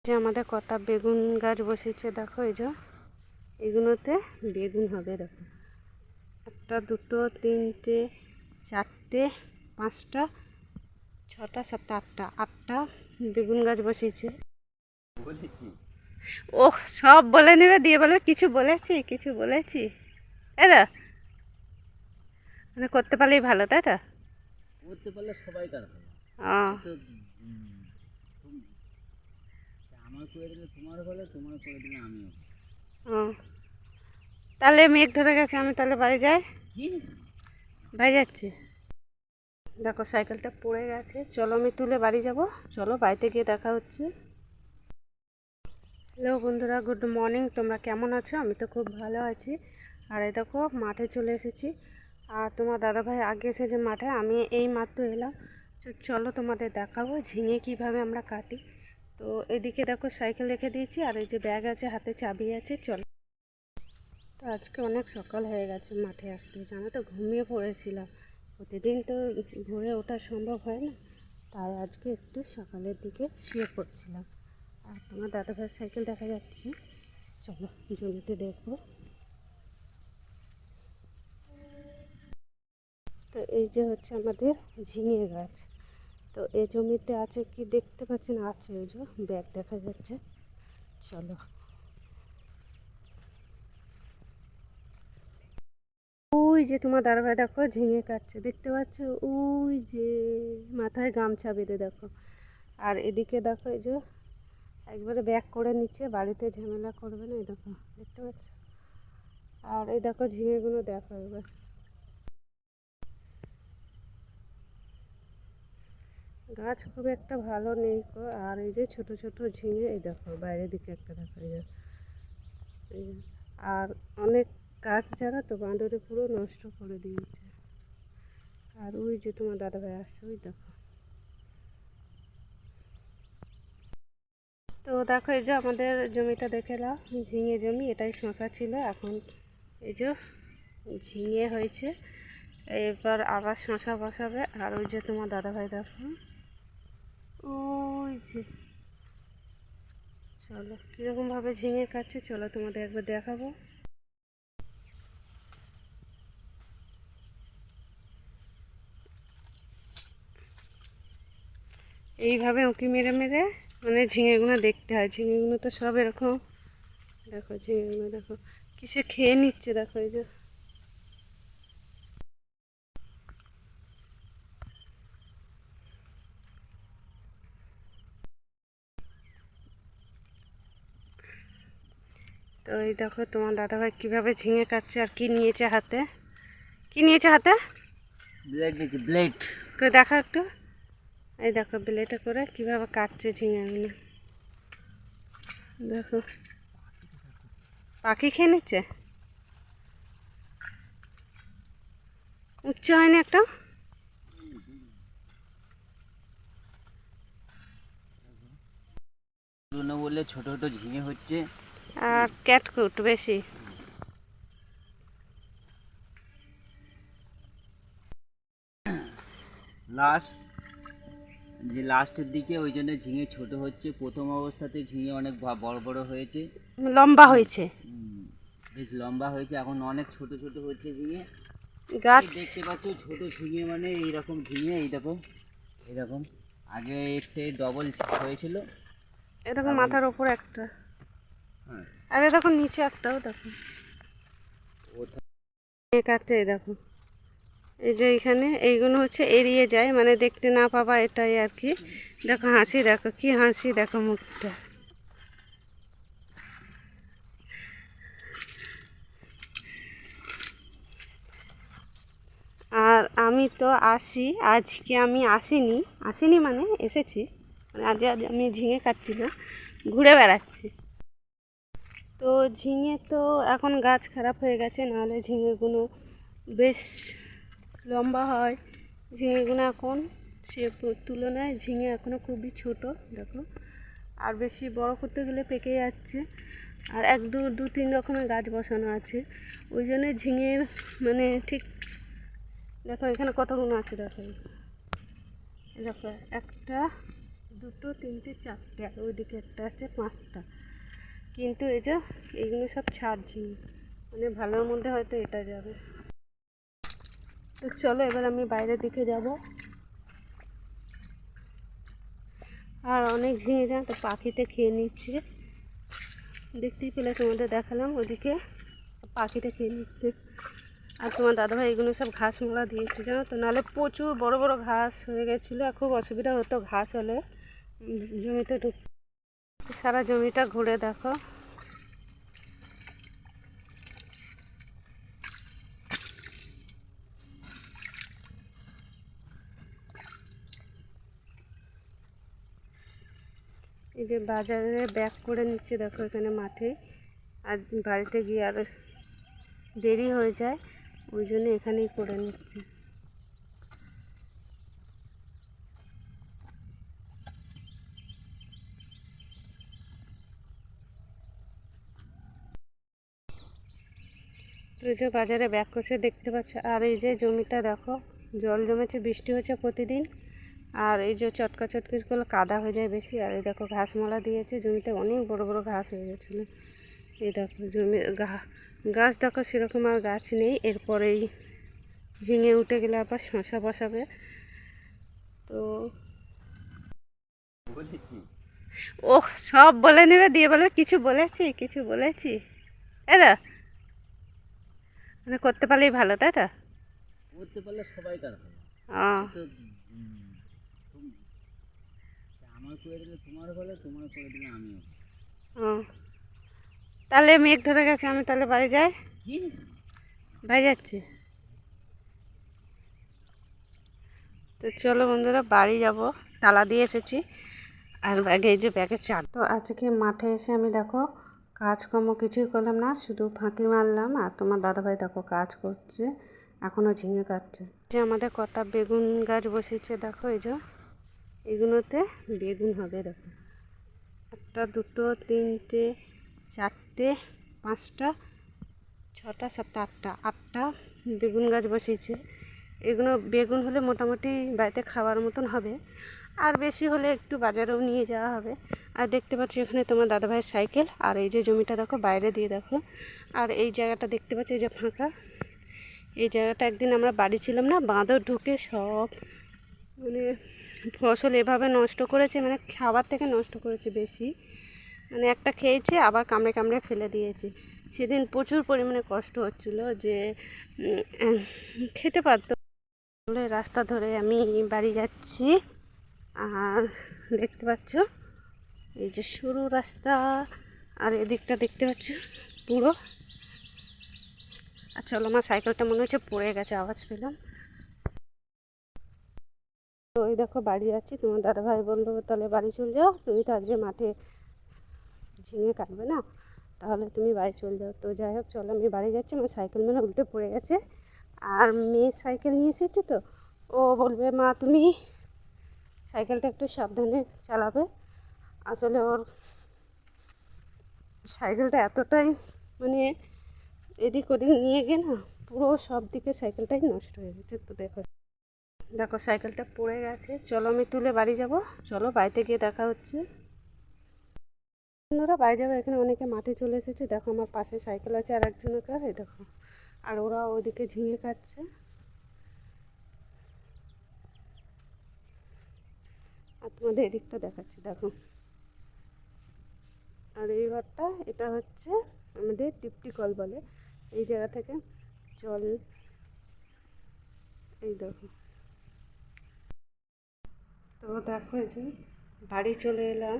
যে আমাদের কটা বেগুন গাছ বসেছে দেখো, এই যে এগুলোতে বেগুন হবে। দেখো, একটা, দুটো, তিনটে, চারটে, পাঁচটা, ছটা, সাতটা, আটটা বেগুন গাছ বসেছে। ও সব বলে নেবে, দিয়ে বলবে কিছু বলেছি এরা মানে করতে পারলেই ভালো, তাই তো? করতে পারলে সবাই কাজ হবে। আমার করে দিলে তোমার বলে, তোমার করে দিলে আমিও। তাহলে মেঘ ধরে গেছে, আমি তাহলে বাড়ি যাই। বাড়ি যাচ্ছি। দেখো সাইকেলটা পড়ে গেছে, চলো আমি তুলে বাড়ি যাব। চলো বাড়িতে গিয়ে দেখা হচ্ছে। হ্যালো বন্ধুরা, গুড মর্নিং। তোমরা কেমন আছো? আমি তো খুব ভালো আছি। আর এই দেখো মাঠে চলে এসেছি, আর তোমার দাদাভাই আগে এসেছে মাঠে, আমি এই মাত্র এলাম। চলো তোমাদের দেখাবো ঝিঙে কিভাবে আমরা কাটি। তো এদিকে দেখো সাইকেল রেখে দিয়েছি, আর এই যে ব্যাগ আছে, হাতে চাবি আছে। চলো। তো আজকে অনেক সকাল হয়ে গেছে মাঠে আসতে, আমি তো ঘুমিয়ে পড়েছিলাম। প্রতিদিন তো ভোরে ওঠা সম্ভব হয় না, তাই আজকে একটু সকালের দিকে শুয়ে পড়ছিলাম। আর তোমার দাদাভাইয়ের সাইকেল দেখা যাচ্ছে। চলো জমিতে দেখবো। তো এই যে হচ্ছে আমাদের ঝিঙে গাছ। তো এই জমিতে আছে কি দেখতে পাচ্ছেন, আছে ওই যে ব্যাগ দেখা যাচ্ছে। চলো। ওই যে তোমার দাদাভাই দেখো ঝিঙে কাটছে, দেখতে পাচ্ছ? ওই যে মাথায় গামছা বেঁধে দেখো। আর এদিকে দেখো এই যে একবারে ব্যাগ করে নিচ্ছে, বাড়িতে ঝামেলা করবে না। এই দেখো, দেখতে পাচ্ছ? আর এই দেখো ঝিঙেগুলো দেখো এবার। গাছ খুব একটা ভালো নেই। আর এই যে ছোট ছোট ঝিঙে, এই দেখো বাইরের দিকে একটা দেখো। এই যে আর অনেক গাছ যারা তো বাঁদরে পুরো নষ্ট করে দিয়েছে। আর ওই যে তোমার দাদাভাই আসছে, ওই দেখো। তো দেখো এই যে আমাদের জমিটা দেখে নাও, ঝিঙে জমি। এটাই শশা ছিল, এখন এই যে ঝিঙে হয়েছে। এবার আবার শশা বসাবে। আর ওই যে তোমার দাদাভাই দেখো, ওই যে। চলো কীরকমভাবে ঝিঙে কাটছে, চলো তোমাদের একবার দেখাবো। এইভাবে উঁকি মেরে মেরে মানে ঝিঙেগুলো দেখতে হয়। ঝিঙেগুলো তো সব এরকম। দেখো ঝিঙেগুলো দেখো কিসে খেয়ে নিচ্ছে, দেখো এই যে। তো এই দেখো তোমার দাদাভাই কীভাবে ঝিঙে কাটছে। আর কি নিয়েছে হাতে, কি নিয়েছে হাতে? ব্লেড নাকি? ব্লেড করে দেখো একটু। এই দেখো ব্লেডে করে কীভাবে কাটছে ঝিঙেগুলো। দেখো পাখি খেয়ে নিচ্ছে। উচ্চ হয়নি একটা? বলে ছোট ছোট ঝিঙে হচ্ছে। আর ক্যাটকুট বেশি। লাস্টের দিকে ওই জন্য ঝিঙে ছোট হচ্ছে। প্রথম অবস্থাতে ঝিঙে অনেক বড় বড় হয়েছে, লম্বা হয়েছে, বেশ লম্বা হয়েছে। এখন অনেক ছোট ছোট হচ্ছে ঝিঙে গাছ। দেখতে পাচ্ছ। ছোট ঝিঙে মানে এইরকম ঝিঙে, এইরকম এইরকম। আগে এর থেকে ডবল হয়েছিল। এরকম মাথার ওপর একটা, হ্যাঁ, আরে দেখো নিচে একটাও দেখো। কাটতে দেখো এই যে এখানে এইগুলো হচ্ছে এড়িয়ে যায়, মানে দেখতে না পাবা, এটাই আর কি। দেখো হাসি, দেখো কি হাসি, দেখো মুখটা। আর আমি তো আজকে আমি আসিনি মানে এসেছি, মানে আজ আমি ঝিঙে কাটছি না, ঘুরে বেড়াচ্ছি। তো ঝিঙে তো এখন গাছ খারাপ হয়ে গেছে, নাহলে ঝিঙেগুলো বেশ লম্বা হয়। ঝিঙেগুলো এখন সে তুলনায় ঝিঙে এখনও খুবই ছোট, দেখো। আর বেশি বড় করতে গেলে পেকে যাচ্ছে। আর দু তিন রকমের গাছ বসানো আছে, ওই জন্য ঝিঙের মানে ঠিক। দেখো এখানে কতগুলো আছে, দেখো দেখো, একটা, দুটো, তিনটে, চারটে, আর ওইদিকে একটা আছে, 5টা। কিন্তু এই যে এইগুলো সব ছাড় ঝিঙে, মানে ভালোর মধ্যে হয়তো এটা যাবে। তো চলো এবার আমি বাইরের দিকে যাব। আর অনেক ঝিঙে যা তো পাখিতে খেয়ে নিচ্ছে, দেখতেই পেলে, তোমাদের দেখালাম ওদিকে পাখিতে খেয়ে নিচ্ছে। আর তোমার দাদাভাই এগুলো সব ঘাস মোলা দিয়েছে জানো তো, নাহলে প্রচুর বড় বড় ঘাস হয়ে গেছিলো, আর খুব অসুবিধা হতো ঘাস হলে জমিতে ঢুক। সারা জমিটা ঘুরে দেখো। এই যে বাজারে ব্যাক করে নিচ্ছে দেখো এখানে মাঠে, আর বাড়িতে গিয়ে আর দেরি হয়ে যায়, ওই জন্য এখানেই করে নিচ্ছে। তো এই যে বাজারে ব্যাক করছে দেখতে পাচ্ছ, আর এই যে জমিটা দেখো জল জমেছে, বৃষ্টি হচ্ছে প্রতিদিন, আর এই যে চটকা চটকিগুলো কাদা হয়ে যায় বেশি। আর এই দেখো ঘাস মালা দিয়েছে, জমিতে অনেক বড় বড় ঘাস হয়ে গেছিলো। এই দেখো জমি গাছ দেখো সেরকম আর গাছ নেই। এরপরেই ঝিঙে উঠে গেলে আবার শসা বসাবে। তো ও সব বলে নেবে, দিয়ে বলে কিছু বলেছি, কিছু বলেছি। এদা মানে করতে পারলেই ভালো, তাই তো? করতে পারলে সবাই কার হবে। ও তো আমার করে দিলে তোমার ভালো, তোমার করে দিলে আমিও। ও তাহলে মেঘ ধরে গেছে, আমি তাহলে বাড়ি যাই। কি বাড়ি যাচ্ছি। তো চলো বন্ধুরা বাড়ি যাব, তালা দিয়ে এসেছি। আর ব্যাগে এই যে ব্যাগে চার। তো আজকে মাঠে এসে আমি দেখো কাজকর্ম কিছুই করলাম না, শুধু ফাঁকি মারলাম। আর তোমার দাদাভাই দেখো কাজ করছে, এখনও ঝিঙে কাটছে। যে আমাদের কটা বেগুন গাছ বসেছে দেখো, এই যে এগুলোতে বেগুন হবে দেখো, একটা, দুটো, তিনটে, চারটে, 5টা, 6টা, 7টা, 8টা বেগুন গাছ বসিয়েছে। এগুলো বেগুন হলে মোটামুটি বাড়িতে খাওয়ার মতন হবে, আর বেশি হলে একটু বাজারেও নিয়ে যাওয়া হবে। আর দেখতে পাচ্ছি এখানে তোমার দাদাভাইয়ের সাইকেল। আর এই যে জমিটা দেখো বাইরে দিয়ে দেখো, আর এই জায়গাটা দেখতে পাচ্ছি এই যে ফাঁকা, এই জায়গাটা একদিন আমরা বাড়ি ছিলাম না, বাঁদর ঢুকে সব মানে ফসল এভাবে নষ্ট করেছে, মানে খাবার থেকে নষ্ট করেছে বেশি, মানে একটা খেয়েছে আবার কামড়ে কামড়ে ফেলে দিয়েছে। সেদিন প্রচুর পরিমাণে কষ্ট হচ্ছিলো যে খেতে পারতো। রাস্তা ধরে আমি বাড়ি যাচ্ছি, আর দেখতে পাচ্ছ এই যে সরু রাস্তা, আর এদিকটা দেখতে পাচ্ছ পুরো। আর চলো, আমার সাইকেলটা মনে হচ্ছে পড়ে গেছে, আওয়াজ পেলাম। তো ওই দেখো বাড়ি যাচ্ছি, তোমার দাদাভাই বললো তাহলে বাড়ি চলে যাও, তুমি তো আজকে মাঠে ঝিঙে কাটবে না, তাহলে তুমি বাড়ি চলে যাও। তো যাই হোক চলো আমি বাড়ি যাচ্ছি, আমার সাইকেল মানে উল্টে পড়ে গেছে। আর মেয়ের সাইকেল নিয়ে এসেছে, তো ও বলবে মা তুমি সাইকেলটা একটু সাবধানে চালাবে। আসলে ওর সাইকেলটা এতটাই মানে এদিক ওদিক নিয়ে গিয়ে না পুরো সব দিকে সাইকেলটাই নষ্ট হয়ে গেছে। তো দেখো দেখো সাইকেলটা পড়ে গেছে, চলো আমি তুলে বাড়ি যাব। চলো বাড়িতে গিয়ে দেখা হচ্ছে। বন্ধুরা বাড়ি যাবো, এখানে অনেকে মাঠে চলে এসেছে, দেখো আমার পাশে সাইকেল আছে আর একজনের কাছে দেখো, আর ওরা ওইদিকে ঝিঙে কাটছে। আর তোমাদের এদিকটা দেখাচ্ছি দেখো। আর এই ঘরটা এটা হচ্ছে আমাদের টিপটি কল বলে, এই জায়গা থেকে জল, এই দেখো। তো দেখো যে বাড়ি চলে এলাম।